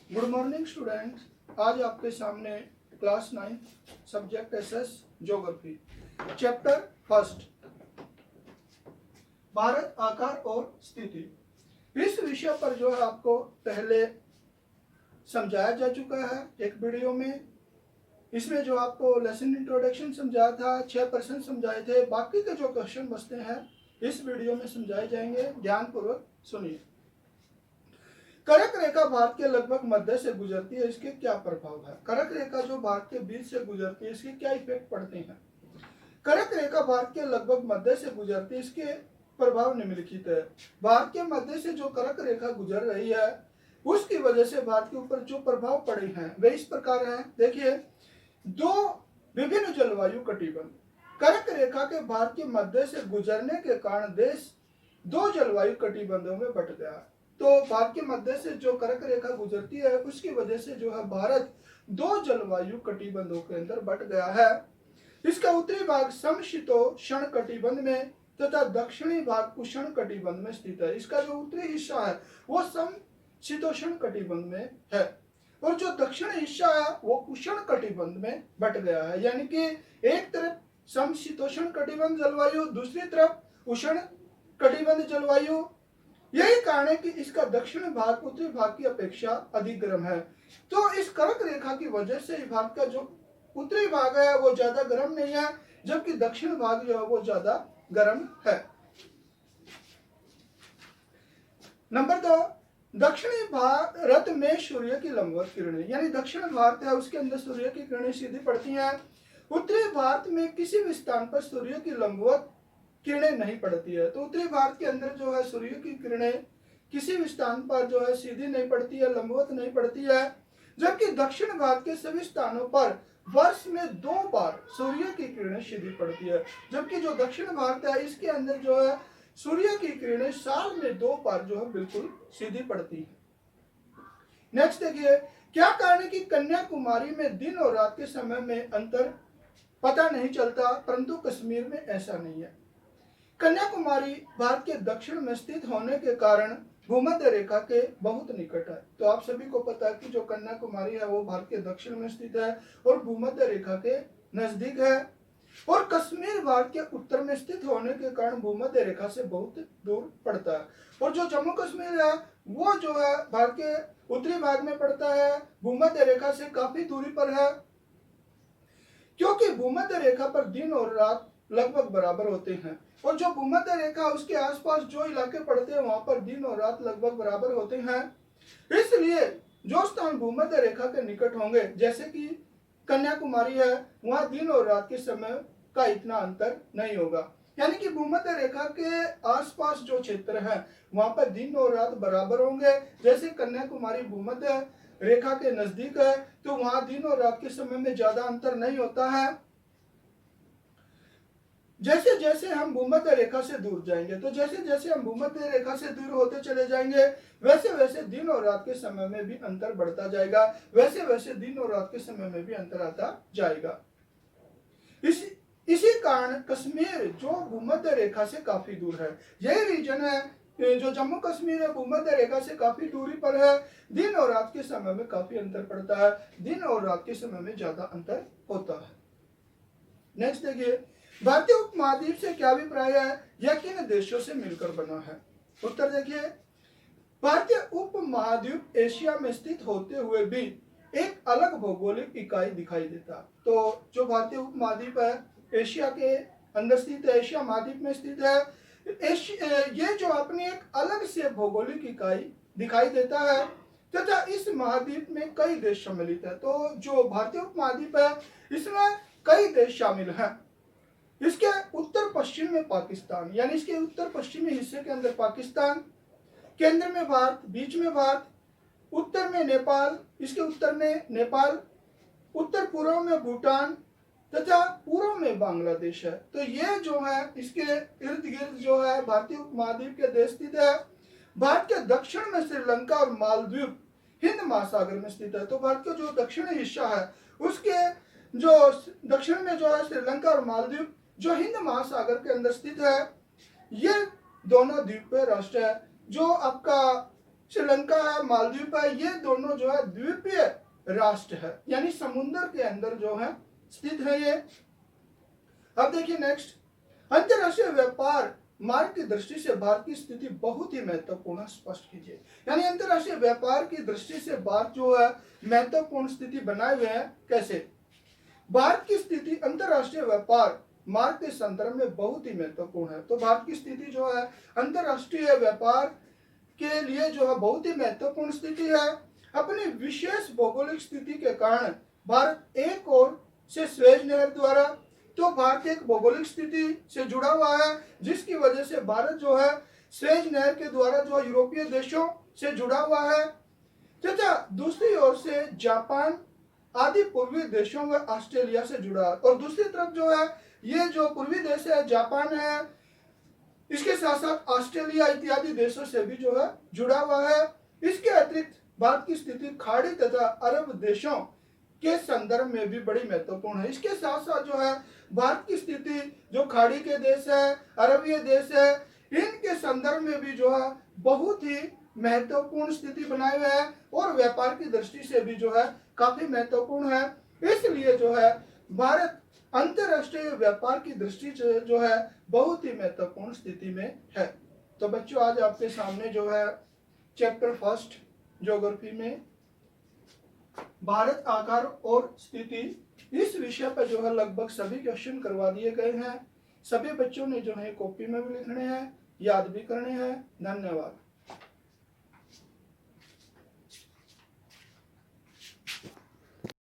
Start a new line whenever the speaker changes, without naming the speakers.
Good morning students. आज आपके सामने class 9 subject SS geography chapter first Bharat आकार और स्थिति। इस विषय पर जो है आपको पहले समझाया जा चुका है एक वीडियो में। इसमें जो आपको लेसन इंट्रोडक्शन समझाया था, 6% समझाए थे। बाकी के जो क्वेश्चन बचते हैं इस वीडियो में समझाए जाएंगे, ध्यानपूर्वक सुनिए। कर्क रेखा भारत के लगभग मध्य से गुजरती है, इसके क्या प्रभाव है? कर्क रेखा जो भारत के बीच से गुजरती है, इसके क्या इफेक्ट पड़ते हैं? कर्क रेखा भारत के लगभग मध्य से गुजरती है, इसके प्रभाव निम्नलिखित है। भारत के मध्य से जो कर्क रेखा गुजर रही है उसकी वजह से भारत के ऊपर जो प्रभाव पड़े हैं वे इस प्रकार हैं। देखिए, दो विभिन्न जलवायु कटिबंध। कर्क रेखा के भारत के मध्य से गुजरने के कारण देश दो जलवायु कटिबंधों में बंट गया। तो भारत के मध्य से जो कर्क रेखा गुजरती है उसकी वजह से जो है भारत दो जलवायु कटिबंधों के अंदर बंट गया है। इसका उत्तरी भाग समशीतोष्ण कटिबंध में तथा दक्षिणी भाग उष्ण कटिबंध में स्थित है। इसका जो उत्तरी हिस्सा है वो समशीतोष्ण कटिबंध में है और जो दक्षिणी हिस्सा है वो उष्ण कटिबंध में बंट गया है। यानी कि एक तरफ समशीतोष्ण कटिबंध जलवायु, दूसरी तरफ उष्ण कटिबंध जलवायु। यही कारण है कि इसका दक्षिण भाग उत्तरी भाग की अपेक्षा अधिक गर्म है। तो इस कर्क रेखा की वजह से भारत का जो उत्तरी भाग है वो ज्यादा गर्म नहीं है, जबकि दक्षिण भाग जो है वो ज्यादा गर्म है। नंबर 2, दक्षिणी भारत में सूर्य की लंबवत किरणें, यानी दक्षिण भारत है उसके अंदर सूर्य की किरणें सीधी पड़ती हैं। उत्तरी भारत में किसी भी स्थान पर सूर्य की लंबवत किरणें नहीं पड़ती है। तो उत्तरी भारत के अंदर जो है सूर्य की किरणें किसी भी स्थान पर जो है सीधी नहीं पड़ती है, लंबवत नहीं पड़ती है। जबकि दक्षिण भारत के सभी स्थानों पर वर्ष में 2 बार सूर्य की किरणें सीधी पड़ती है। जबकि जो दक्षिण भारत है इसके अंदर जो है सूर्य की किरणें साल में 2 बार जो है बिल्कुल सीधी पड़ती है। नेक्स्ट देखिए, क्या कारण है कि कन्याकुमारी में दिन और रात के समय में अंतर पता नहीं चलता, परंतु कश्मीर में ऐसा नहीं है। कन्याकुमारी भारत के दक्षिण में स्थित होने के कारण भूमध्य रेखा के बहुत निकट है। तो आप सभी को पता है कि जो कन्याकुमारी है वो भारत के दक्षिण में स्थित है और भूमध्य रेखा के नजदीक है। और कश्मीर भारत के उत्तर में स्थित होने के कारण भूमध्य रेखा से बहुत दूर पड़ता है। और जो जम्मू कश्मीर है वो जो है भारत के उत्तरी भाग में पड़ता है, भूमध्य रेखा से काफी दूरी पर है। क्योंकि भूमध्य रेखा पर दिन और रात लगभग बराबर होते हैं और जो भूमध्य रेखा उसके आसपास जो इलाके पड़ते हैं वहां पर दिन और रात लगभग बराबर होते हैं। इसलिए जो स्थान भूमध्य रेखा के निकट होंगे, जैसे कि कन्याकुमारी है, वहां दिन और रात के समय का इतना अंतर नहीं होगा। यानी कि भूमध्य रेखा के आसपास जो क्षेत्र है वहां पर दिन और रात बराबर होंगे। जैसे कन्याकुमारी भूमध्य रेखा के नजदीक है तो वहां दिन और रात के समय में ज्यादा अंतर नहीं होता है। जैसे जैसे हम भूमध्य रेखा से दूर जाएंगे, तो जैसे जैसे हम भूमध्य रेखा से दूर होते चले जाएंगे वैसे वैसे दिन और रात के समय में भी अंतर बढ़ता जाएगा, वैसे वैसे दिन और रात के समय में भी अंतर आता जाएगा। इसी कारण कश्मीर जो भूमध्य रेखा से काफी दूर है, यही रीजन है जो जम्मू कश्मीर है भूमध्य रेखा से काफी दूरी पर है। दिन और रात के समय में काफी अंतर पड़ता है, दिन और रात के समय में ज्यादा अंतर होता है। नेक्स्ट देखिए, भारतीय उपमहाद्वीप से क्या अभिप्राय है, यह किन देशों से मिलकर बना है? उत्तर देखिए, भारतीय उपमहाद्वीप एशिया में स्थित होते हुए भी एक अलग भौगोलिक इकाई दिखाई देता। तो जो भारतीय उपमहाद्वीप है एशिया के अंदर स्थित है, एशिया महाद्वीप में स्थित है। ये जो अपनी एक अलग से भौगोलिक इकाई दिखाई देता है तथा इस महाद्वीप में कई देश सम्मिलित है। तो जो भारतीय उपमहाद्वीप है इसमें कई देश शामिल हैं। इसके उत्तर पश्चिम में पाकिस्तान, यानी इसके उत्तर पश्चिमी हिस्से के अंदर पाकिस्तान, केंद्र में भारत, बीच में भारत, उत्तर में नेपाल, इसके उत्तर में नेपाल, उत्तर पूर्व में भूटान तथा पूर्व में बांग्लादेश है। तो ये जो है इसके इर्द गिर्द जो है भारतीय उपमहाद्वीप के देश स्थित है। भारत के दक्षिण में श्रीलंका और मालदीव हिंद महासागर में स्थित है। तो भारत का जो दक्षिणी हिस्सा है उसके जो दक्षिण में जो है श्रीलंका और मालदीव जो हिंद महासागर के अंदर स्थित है, ये दोनों द्वीपीय राष्ट्र है। जो आपका श्रीलंका है, मालदीव है, ये दोनों जो है द्वीपीय राष्ट्र है, यानी समुद्र के अंदर जो है स्थित है ये। अब देखिए नेक्स्ट, अंतरराष्ट्रीय व्यापार मार्ग की दृष्टि से भारत की स्थिति बहुत ही महत्वपूर्ण, स्पष्ट कीजिए। यानी अंतरराष्ट्रीय व्यापार की दृष्टि से भारत जो है महत्वपूर्ण स्थिति बनाए हुए है। कैसे? भारत की स्थिति अंतरराष्ट्रीय व्यापार मार्ग के संदर्भ में बहुत ही महत्वपूर्ण है। तो भारत की स्थिति जो है अंतरराष्ट्रीय व्यापार के लिए जो है बहुत ही महत्वपूर्ण स्थिति है। अपनी विशेष भौगोलिक स्थिति के कारण भारत एक ओर से स्वेज नहर द्वारा, तो भारत एक भौगोलिक स्थिति से जुड़ा हुआ है जिसकी वजह से भारत जो है स्वेज नहर के द्वारा जो यूरोपीय देशों से जुड़ा हुआ है, तथा दूसरी ओर से जापान आदि पूर्वी देशों व ऑस्ट्रेलिया से जुड़ा। और दूसरी तरफ जो है ये जो पूर्वी देश है, जापान है, इसके साथ साथ ऑस्ट्रेलिया इत्यादि देशों से भी जो है जुड़ा हुआ है। इसके अतिरिक्त भारत की स्थिति खाड़ी तथा अरब देशों के संदर्भ में भी बड़ी महत्वपूर्ण है। इसके साथ साथ जो है भारत की स्थिति जो खाड़ी के देश है, अरबीय देश है, इनके संदर्भ में भी जो है बहुत ही महत्वपूर्ण स्थिति बनाए हुए है और व्यापार की दृष्टि से भी जो है काफी महत्वपूर्ण है। इसलिए जो है भारत अंतरराष्ट्रीय व्यापार की दृष्टि से जो है बहुत ही महत्वपूर्ण स्थिति में है। तो बच्चों आज आपके सामने जो है चैप्टर फर्स्ट ज्योग्राफी में भारत आकार और स्थिति, इस विषय पर जो है लगभग सभी क्वेश्चन करवा दिए गए हैं। सभी बच्चों ने जो है कॉपी में भी लिखने हैं, याद भी करने हैं। धन्यवाद।